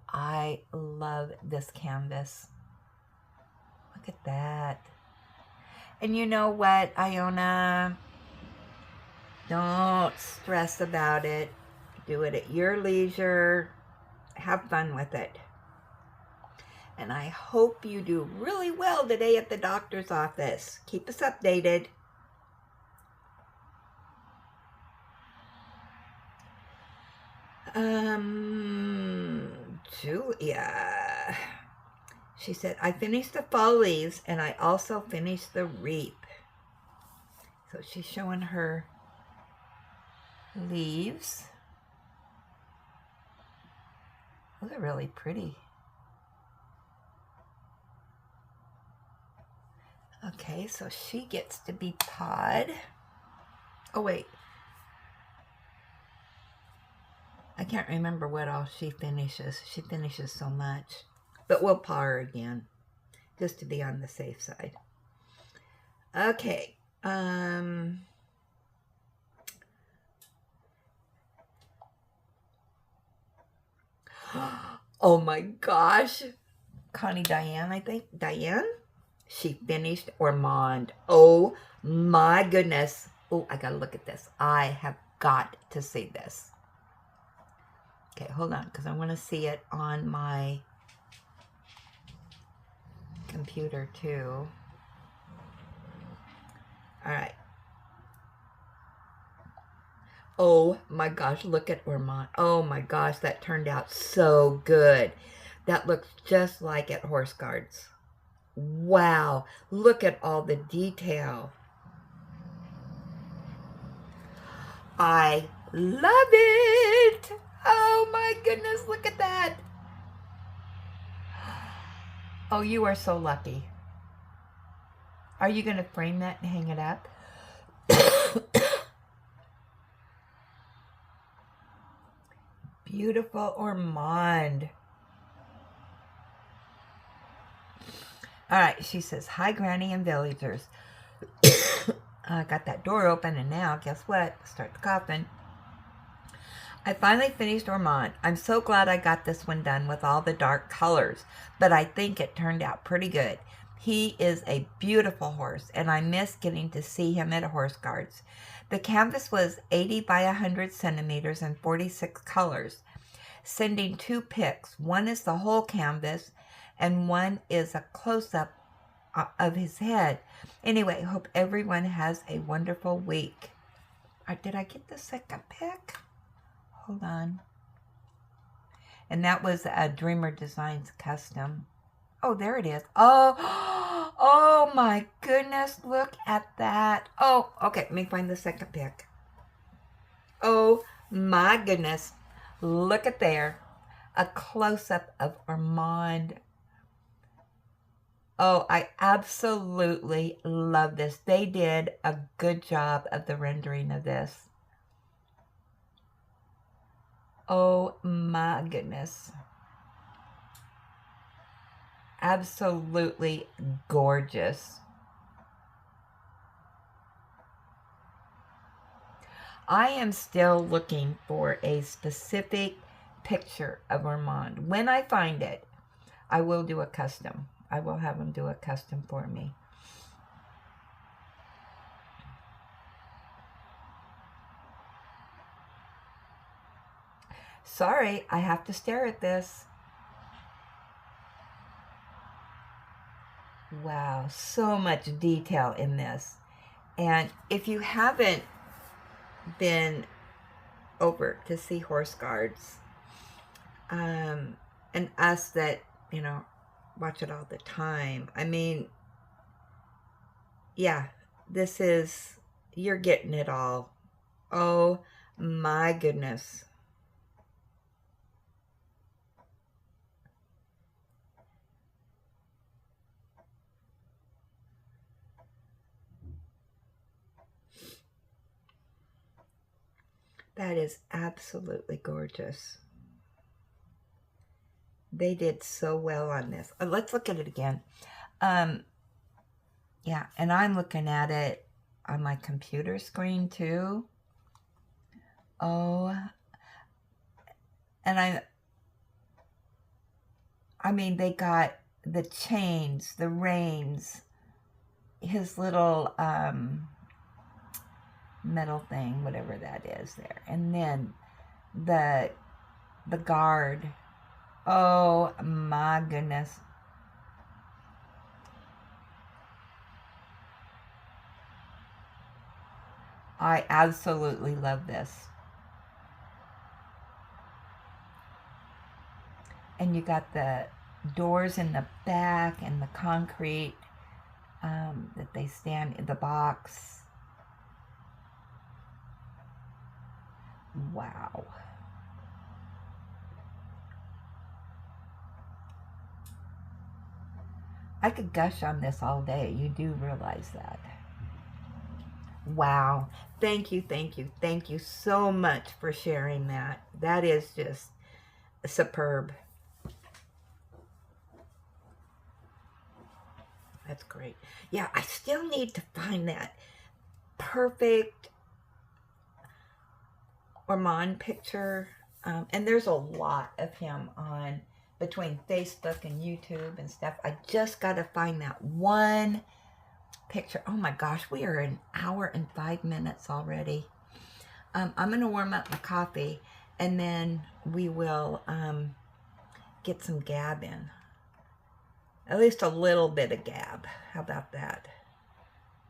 I love this canvas. Look at that. And you know what, Iona? Don't stress about it. Do it at your leisure. Have fun with it. And I hope you do really well today at the doctor's office. Keep us updated. Julia. She said, "I finished the fall leaves and I also finished the reap." So she's showing her leaves. Those are really pretty. Okay, so she gets to be Pod. Oh, wait. I can't remember what all she finishes. She finishes so much. But we'll paw her again, just to be on the safe side. Okay. Oh my gosh. Connie Diane, I think. Diane? She finished Ormond. Oh my goodness. Oh, I gotta look at this. I have got to see this. Okay, hold on, because I want to see it on my computer too. All right. Oh my gosh, look at Ormond. Oh my gosh, that turned out so good. That looks just like at Horse Guards. Wow, look at all the detail. I love it. Oh my goodness, look at that. Oh, you are so lucky. Are you going to frame that and hang it up? Beautiful Ormond. All right, she says, hi, Granny and villagers. I got that door open, and now, guess what? Start the coughing. I finally finished Ormond. I'm so glad I got this one done with all the dark colors, but I think it turned out pretty good. He is a beautiful horse, and I miss getting to see him at Horse Guards. The canvas was 80 by 100 centimeters and 46 colors. Sending 2 pics. One is the whole canvas, and one is a close-up of his head. Anyway, hope everyone has a wonderful week. Did I get the second pic? Hold on. And that was a Dreamer Designs custom. Oh, there it is. Oh, oh my goodness. Look at that. Oh, okay. Let me find the second pic. Oh my goodness. Look at there. A close-up of Ormond. Oh, I absolutely love this. They did a good job of the rendering of this. Oh my goodness. Absolutely gorgeous. I am still looking for a specific picture of Ormond. When I find it, I will do a custom. I will have them do a custom for me. Sorry, I have to stare at this. Wow, so much detail in this. And if you haven't been over to see Horse Guards, and us that, you know, watch it all the time, I mean, yeah, this is, you're getting it all. Oh my goodness. That is absolutely gorgeous. They did so well on this. Let's look at it again. Yeah, and I'm looking at it on my computer screen too. Oh, and I mean, they got the chains, the reins, his little metal thing, whatever that is there, and then the guard. Oh my goodness. I absolutely love this. And you got the doors in the back and the concrete that they stand in the box. Wow. I could gush on this all day. You do realize that. Wow. Thank you, thank you, thank you so much for sharing that. That is just superb. That's great. Yeah, I still need to find that perfect Ormond picture. And there's a lot of him on between Facebook and YouTube and stuff. I just got to find that one picture. Oh my gosh, we are an hour and 5 minutes already. I'm going to warm up my coffee, and then we will get some gab in. At least a little bit of gab. How about that?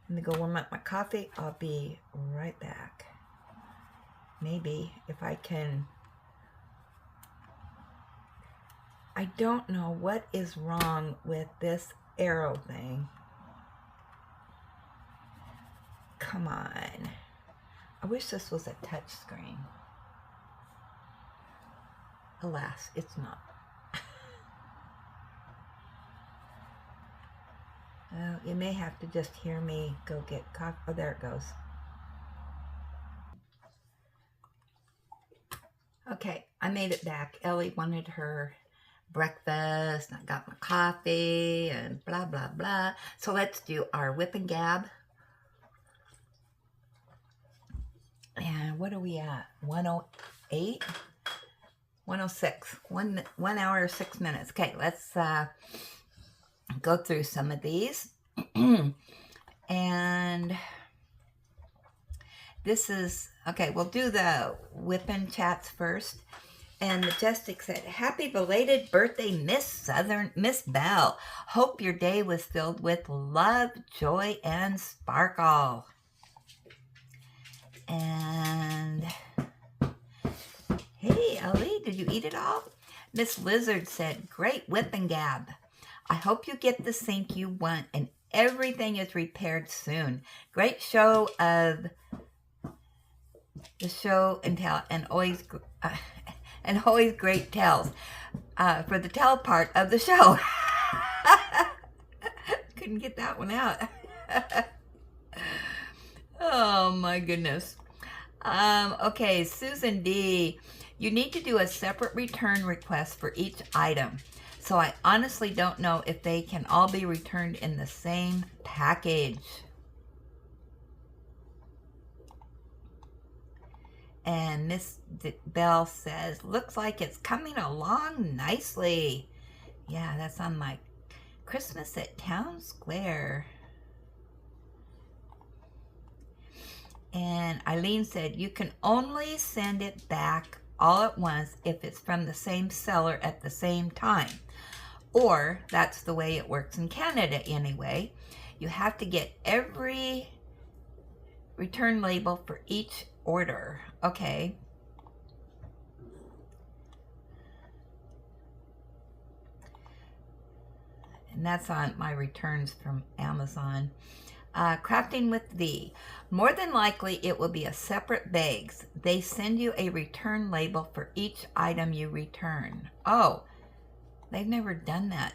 Let me go warm up my coffee. I'll be right back. Maybe if I can. I don't know what is wrong with this arrow thing. Come on. I wish this was a touch screen. Alas, it's not. You may have to just hear me go get coffee. Oh, there it goes. Okay, I made it back. Ellie wanted her breakfast. I got my coffee and blah, blah, blah. So let's do our whip and gab. And what are we at? 108? 106. 1 hour, 6 minutes. Okay, let's go through some of these. And this is, okay, we'll do the whipping chats first. And Majestic said, happy belated birthday, Miss Bell. Hope your day was filled with love, joy, and sparkle. And hey, Ellie, did you eat it all? Miss Lizard said, great whip and gab. I hope you get the sink you want and everything is repaired soon. Great show of the show and tell, and always great tells for the tell part of the show. Couldn't get that one out. Oh my goodness. Okay, Susan D. You need to do a separate return request for each item. So I honestly don't know if they can all be returned in the same package. And Miss Bell says, looks like it's coming along nicely. Yeah, that's on my Christmas at Town Square. And Eileen said, you can only send it back all at once if it's from the same seller at the same time. Or that's the way it works in Canada anyway. You have to get every return label for each order. Okay. And that's on my returns from Amazon. Crafting with V. More than likely, it will be a separate bags. They send you a return label for each item you return. Oh, they've never done that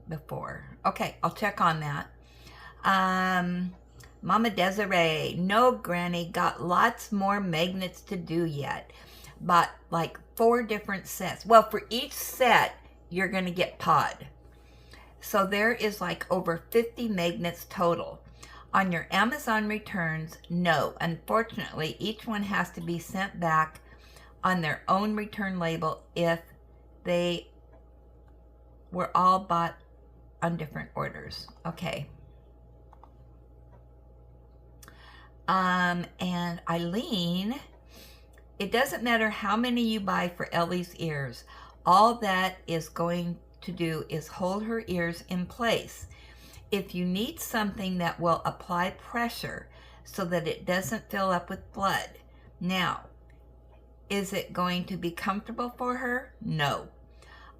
before. Okay, I'll check on that. Mama Desiree. No, Granny, got lots more magnets to do yet. But like 4 different sets. Well, for each set, you're going to get pod. So there is like over 50 magnets total. On your Amazon returns, no. Unfortunately, each one has to be sent back on their own return label if they were all bought on different orders. Okay. And Eileen, it doesn't matter how many you buy for Ellie's ears. All that is going to do is hold her ears in place. If you need something that will apply pressure so that it doesn't fill up with blood. Now, is it going to be comfortable for her? No.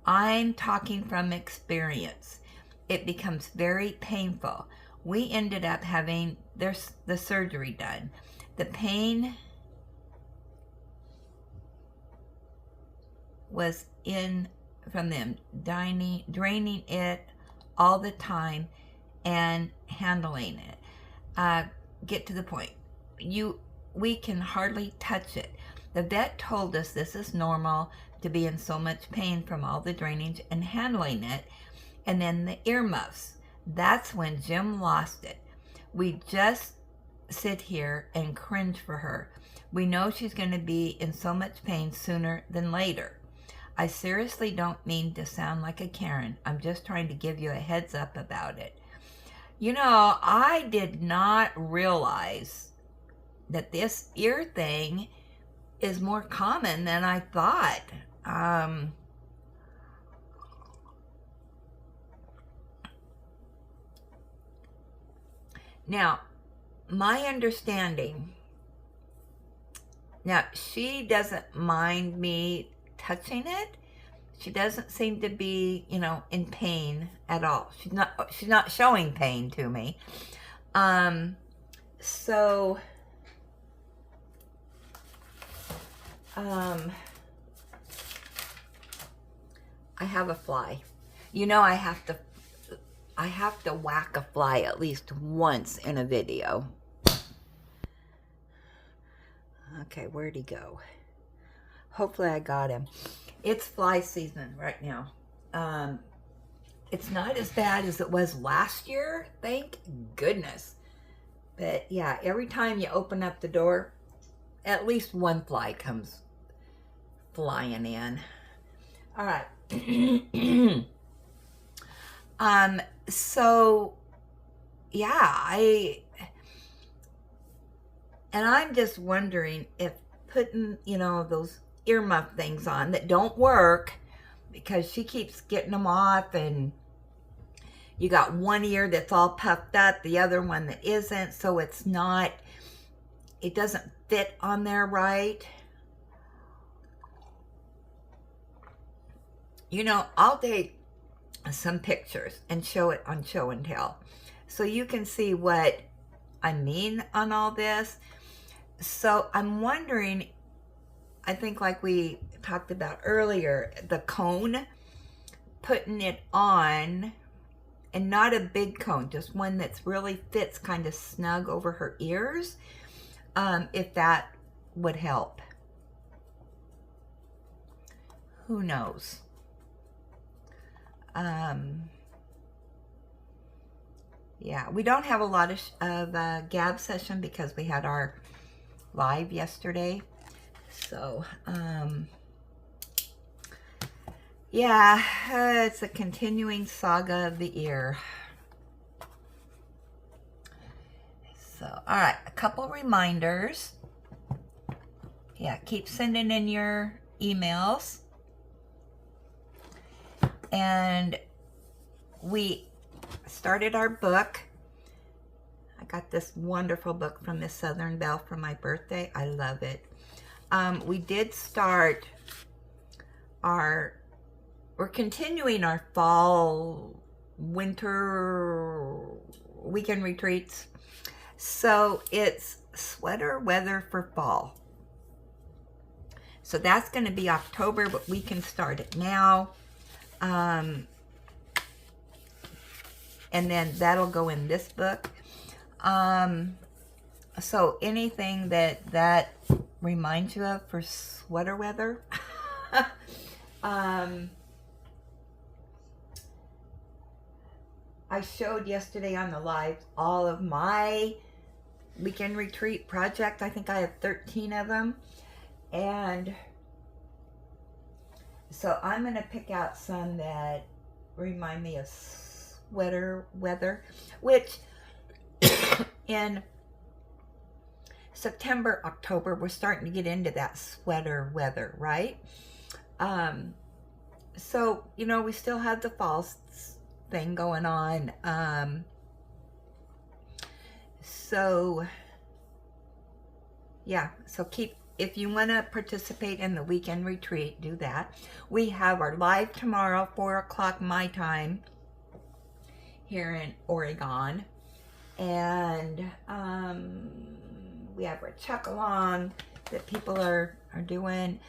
I'm talking from experience. It becomes very painful. We ended up having the surgery done. The pain was in from them draining it all the time and handling it. Get to the point. We can hardly touch it. The vet told us this is normal to be in so much pain from all the drainage and handling it. And then the earmuffs. That's when Jim lost it. We just sit here and cringe for her. We know she's going to be in so much pain sooner than later. I seriously don't mean to sound like a Karen. I'm just trying to give you a heads up about it. You know, I did not realize that this ear thing is more common than I thought. Now, my understanding, now she doesn't mind me touching it. She doesn't seem to be, you know, in pain at all. She's not showing pain to me. So I have a fly. You know, I have to whack a fly at least once in a video. Okay, where'd he go? Hopefully I got him. It's fly season right now. It's not as bad as it was last year, thank goodness. But yeah, every time you open up the door, at least one fly comes flying in. All right. So yeah, I'm just wondering if putting, you know, those earmuff things on that don't work, because she keeps getting them off, and you got one ear that's all puffed up, the other one that isn't, so it doesn't fit on there right. You know, I'll take some pictures and show it on Show and Tell, so you can see what I mean on all this. So I'm wondering, I think like we talked about earlier, the cone, putting it on, and not a big cone, just one that's really fits kind of snug over her ears, if that would help. Who knows? Yeah, we don't have a lot of gab session because we had our live yesterday. So, yeah, it's a continuing saga of the ear. So, all right, a couple reminders. Yeah, keep sending in your emails. And we started our book. I got this wonderful book from Miss Southern Belle for my birthday. I love it. We did start we're continuing our fall, winter weekend retreats. So it's sweater weather for fall. So that's going to be October, but we can start it now. And then that'll go in this book. So anything that reminds you of for sweater weather. I showed yesterday on the live all of my weekend retreat project. I think I have 13 of them. And so I'm going to pick out some that remind me of sweater weather, which in September, October, we're starting to get into that sweater weather, right? So, you know, we still have the fall thing going on. So, yeah, so if you want to participate in the weekend retreat, do that. We have our live tomorrow, 4 o'clock my time, here in Oregon. And we have our Chuckalong that people are doing.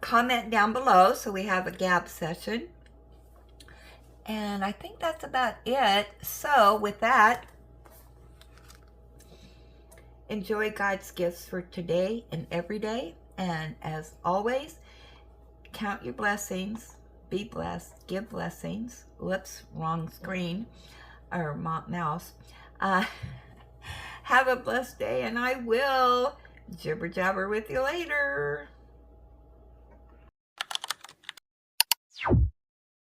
Comment down below so we have a gap session. And I think that's about it. So with that, enjoy God's gifts for today and every day. And as always, count your blessings. Be blessed. Give blessings. Whoops, wrong screen or mouse. Have a blessed day, and I will jibber jabber with you later.